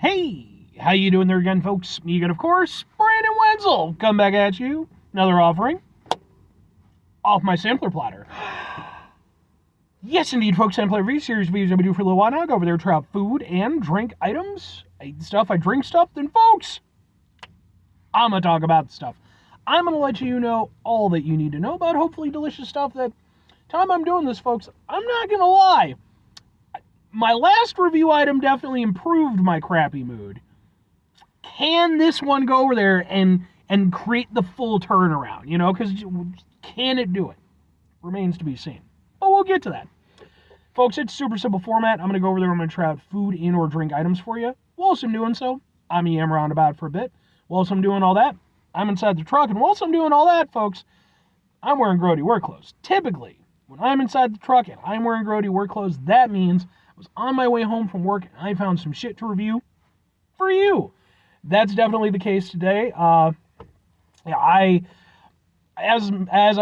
Hey, how you doing there again, folks? Me again, of course, Brandon Wenzel. Come back at you. Another offering off my sampler platter. Yes, indeed, folks. Sampler review series videos I've been doing for a little while now. Go over there, try out food and drink items. I eat stuff, I drink stuff. Then, folks, I'm going to talk about the stuff. I'm going to let you know all that you need to know about hopefully delicious stuff that time I'm doing this, folks, I'm not going to lie. My last review item definitely improved my crappy mood. Can this one go over there and create the full turnaround? You know, because can it do it? Remains to be seen. But we'll get to that. Folks, it's super simple format. I'm going to go over there. I'm going to try out food and or drink items for you. Whilst I'm doing so, I'm yam around about for a bit. Whilst I'm doing all that, I'm inside the truck. And whilst I'm doing all that, folks, I'm wearing grody work clothes. Typically, when I'm inside the truck and I'm wearing grody work clothes, that means I was on my way home from work and I found some shit to review for you. That's definitely the case today. As I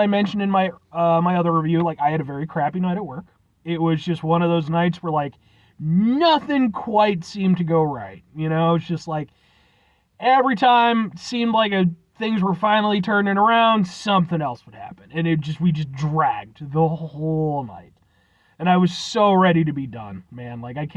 mentioned in my my other review, like I had a very crappy night at work. It was just one of those nights where like nothing quite seemed to go right. You know, it's just like every time it seemed like things were finally turning around, something else would happen, and we just dragged the whole night. And I was so ready to be done, man. Like I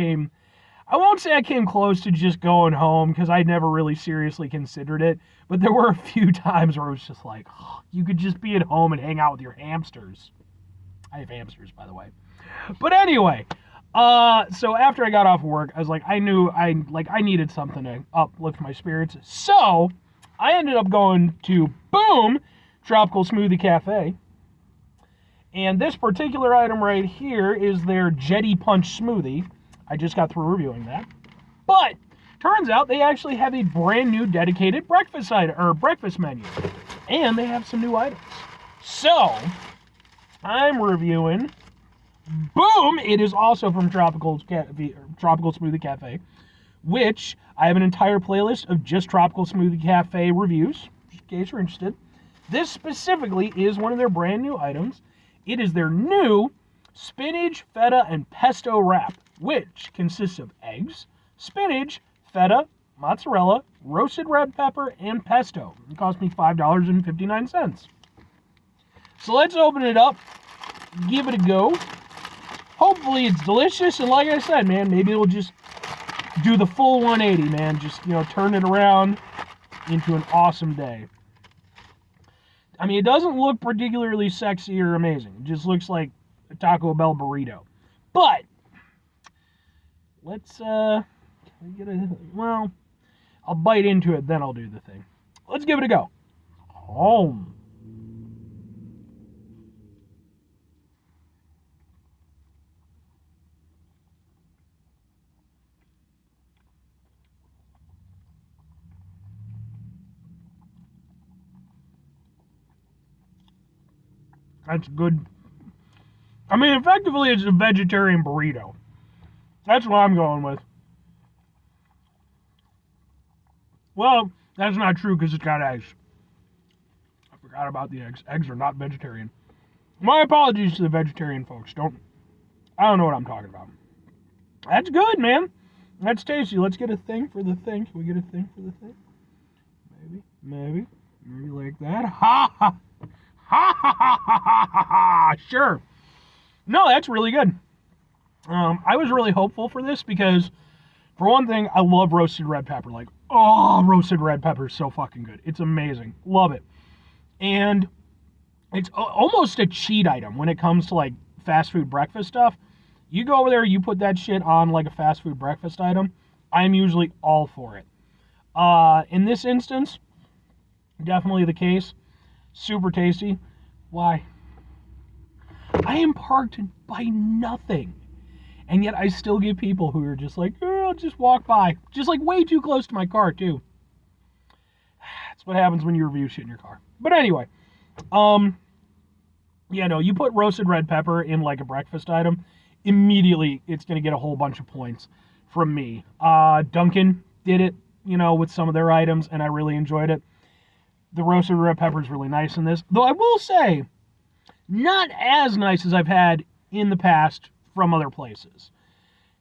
won't say I came close to just going home because I never really seriously considered it, but there were a few times where it was just like, oh, you could just be at home and hang out with your hamsters. I have hamsters, by the way. But anyway, so after I got off of work, I was like, I knew I needed something to uplift my spirits. So I ended up going to Boom Tropical Smoothie Cafe. And this particular item right here is their Jetty Punch Smoothie. I just got through reviewing that. But turns out they actually have a brand new dedicated breakfast menu. And they have some new items. So I'm reviewing Boom. It is also from Tropical Smoothie Cafe, which I have an entire playlist of just Tropical Smoothie Cafe reviews, just in case you're interested. This specifically is one of their brand new items. It is their new Spinach, Feta, and Pesto wrap, which consists of eggs, spinach, feta, mozzarella, roasted red pepper, and pesto. It cost me $5.59. So let's open it up, give it a go. Hopefully it's delicious, and like I said, man, maybe it'll just do the full 180, man. Just, turn it around into an awesome day. I mean, it doesn't look particularly sexy or amazing. It just looks like a Taco Bell burrito. But let's I'll bite into it, then I'll do the thing. Let's give it a go. Home. That's good. I mean, effectively, it's a vegetarian burrito. That's what I'm going with. Well, that's not true because it's got eggs. I forgot about the eggs. Eggs are not vegetarian. My apologies to the vegetarian folks. I don't know what I'm talking about. That's good, man. That's tasty. Let's get a thing for the thing. Can we get a thing for the thing? Maybe like that. Ha ha. Ha ha ha ha ha ha ha! Sure. No, that's really good. I was really hopeful for this because, for one thing, I love roasted red pepper. Like, roasted red pepper is so fucking good. It's amazing. Love it. And it's almost a cheat item when it comes to, like, fast food breakfast stuff. You go over there, you put that shit on, like, a fast food breakfast item, I'm usually all for it. In this instance, definitely the case. Super tasty. Why? I am parked by nothing. And yet I still get people who are just like, I'll just walk by. Just like way too close to my car, too. That's what happens when you review shit in your car. But anyway. You put roasted red pepper in like a breakfast item, immediately it's going to get a whole bunch of points from me. Dunkin' did it, with some of their items, and I really enjoyed it. The roasted red pepper is really nice in this. Though I will say, not as nice as I've had in the past from other places.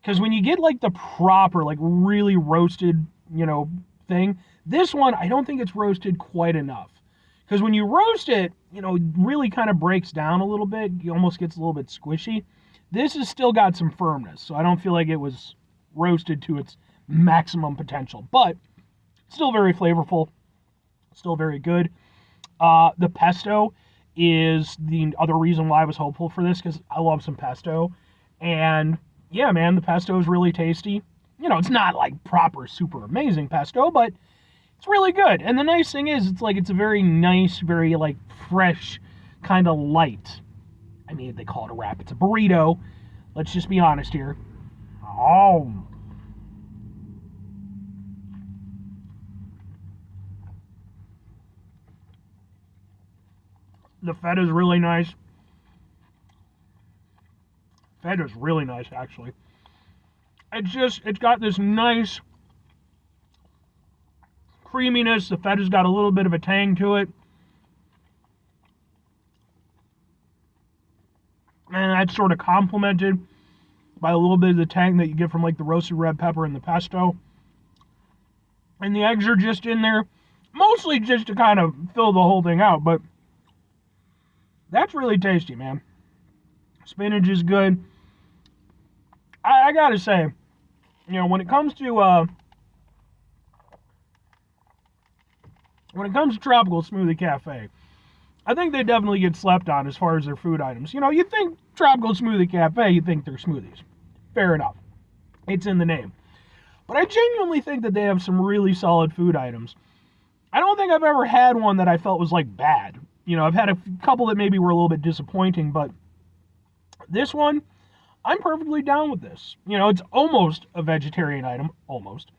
Because when you get like the proper, like really roasted, thing, this one, I don't think it's roasted quite enough. Because when you roast it, it really kind of breaks down a little bit. It almost gets a little bit squishy. This has still got some firmness, so I don't feel like it was roasted to its maximum potential. But still very flavorful, still very good. The pesto is the other reason why I was hopeful for this, because I love some pesto. And yeah, man, the pesto is really tasty. It's not like proper, super amazing pesto, but it's really good. And the nice thing is, it's a very nice, very like fresh, kind of light. I mean, they call it a wrap. It's a burrito. Let's just be honest here. Oh. The feta is really nice. Feta is really nice, actually. It's got this nice creaminess. The feta's got a little bit of a tang to it. And that's sort of complemented by a little bit of the tang that you get from like the roasted red pepper and the pesto. And the eggs are just in there, mostly just to kind of fill the whole thing out, but that's really tasty, man. Spinach is good. I gotta say, when it comes to Tropical Smoothie Cafe, I think they definitely get slept on as far as their food items. You think Tropical Smoothie Cafe, you think they're smoothies. Fair enough. It's in the name. But I genuinely think that they have some really solid food items. I don't think I've ever had one that I felt was like bad. I've had a couple that maybe were a little bit disappointing, but this one, I'm perfectly down with this. It's almost a vegetarian item, almost.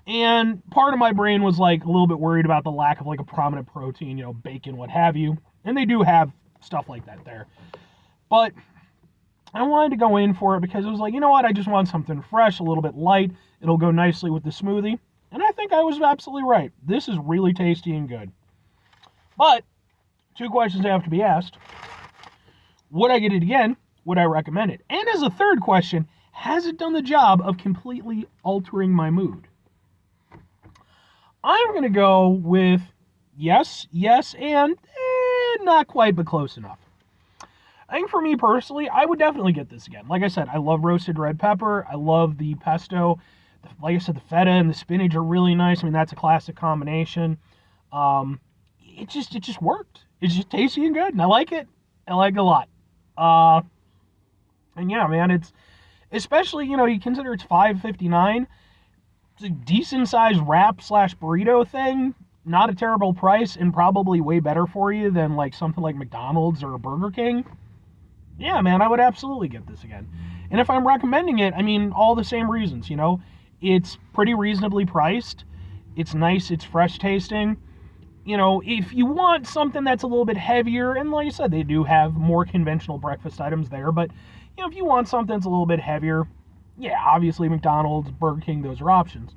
And part of my brain was like a little bit worried about the lack of like a prominent protein, bacon, what have you. And they do have stuff like that there. But I wanted to go in for it because it was like, you know what, I just want something fresh, a little bit light. It'll go nicely with the smoothie. And I think I was absolutely right. This is really tasty and good. But 2 questions have to be asked. Would I get it again? Would I recommend it? And as a third question, has it done the job of completely altering my mood? I'm going to go with yes, and not quite, but close enough. I think for me personally, I would definitely get this again. Like I said, I love roasted red pepper. I love the pesto. Like I said, the feta and the spinach are really nice. I mean, that's a classic combination. It just worked. It's just tasty and good, and I like it. I like it a lot. And yeah, man, it's especially, you consider it's $5.59. It's a decent sized wrap / burrito thing. Not a terrible price, and probably way better for you than like something like McDonald's or Burger King. Yeah, man, I would absolutely get this again. And if I'm recommending it, I mean, all the same reasons, It's pretty reasonably priced. It's nice. It's fresh tasting. If you want something that's a little bit heavier, and like I said, they do have more conventional breakfast items there, but, if you want something that's a little bit heavier, yeah, obviously McDonald's, Burger King, those are options.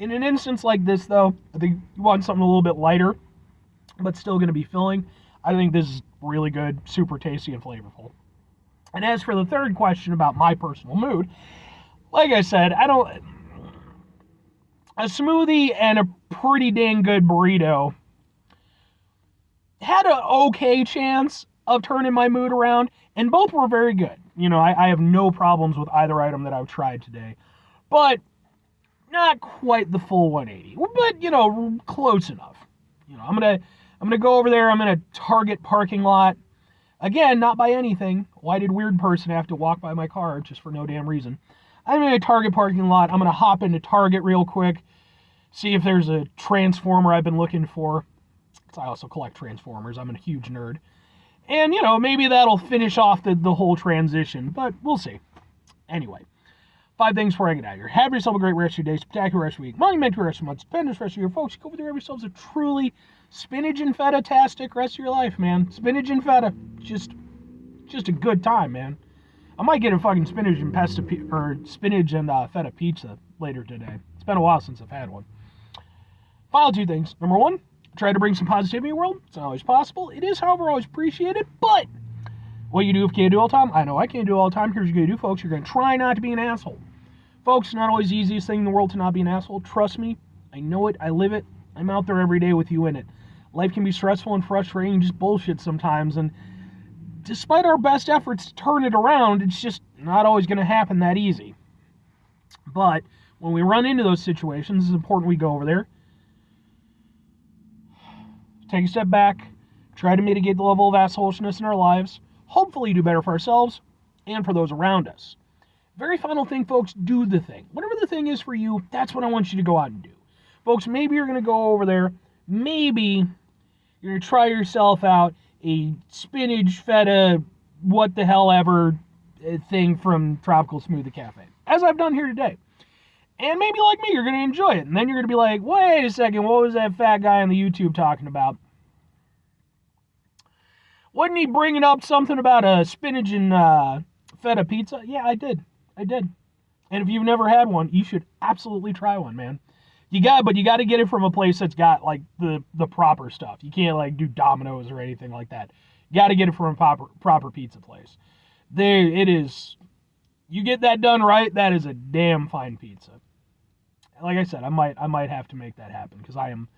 In an instance like this, though, I think you want something a little bit lighter, but still going to be filling. I think this is really good, super tasty and flavorful. And as for the third question about my personal mood, like I said, a smoothie and a pretty dang good burrito had an okay chance of turning my mood around, and both were very good. I have no problems with either item that I've tried today. But not quite the full 180. But, close enough. I'm gonna go over there, I'm in a Target parking lot. Again, not by anything. Why did weird person have to walk by my car just for no damn reason? I'm in a Target parking lot. I'm gonna hop into Target real quick, see if there's a Transformer I've been looking for. Because I also collect Transformers. I'm a huge nerd. And, maybe that'll finish off the whole transition, but we'll see. Anyway, 5 things before I get out of here. Have yourself a great rest of your day, spectacular rest of your week, monumental rest of your month, stupendous rest of your folks. Go over there, have yourselves a truly spinach and feta-tastic rest of your life, man. Spinach and feta, just a good time, man. I might get a fucking spinach and feta pizza later today. It's been a while since I've had one. Final 2 things. Number 1, try to bring some positivity in the world. It's not always possible. It is, however, always appreciated, but What you do if you can't do it all the time? I know I can't do it all the time. Here's what you're going to do, folks. You're going to try not to be an asshole. Folks, it's not always the easiest thing in the world to not be an asshole. Trust me. I know it. I live it. I'm out there every day with you in it. Life can be stressful and frustrating and just bullshit sometimes. And despite our best efforts to turn it around, it's just not always going to happen that easy. But when we run into those situations, it's important we go over there, take a step back, try to mitigate the level of assholishness in our lives, hopefully do better for ourselves and for those around us. Very final thing, folks, do the thing. Whatever the thing is for you, that's what I want you to go out and do. Folks, maybe you're going to go over there, maybe you're going to try yourself out a spinach, feta, what the hell ever thing from Tropical Smoothie Cafe, as I've done here today. And maybe like me, you're going to enjoy it. And then you're going to be like, wait a second, what was that fat guy on the YouTube talking about? Wasn't he bringing up something about a spinach and feta pizza? Yeah, I did. And if you've never had one, you should absolutely try one, man. But you got to get it from a place that's got like the proper stuff. You can't like do Domino's or anything like that. You got to get it from a proper pizza place. It is. You get that done right, that is a damn fine pizza. Like I said, I might have to make that happen because I'm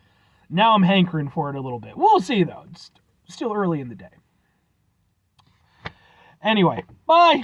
hankering for it a little bit. We'll see though. It's still early in the day. Anyway, bye.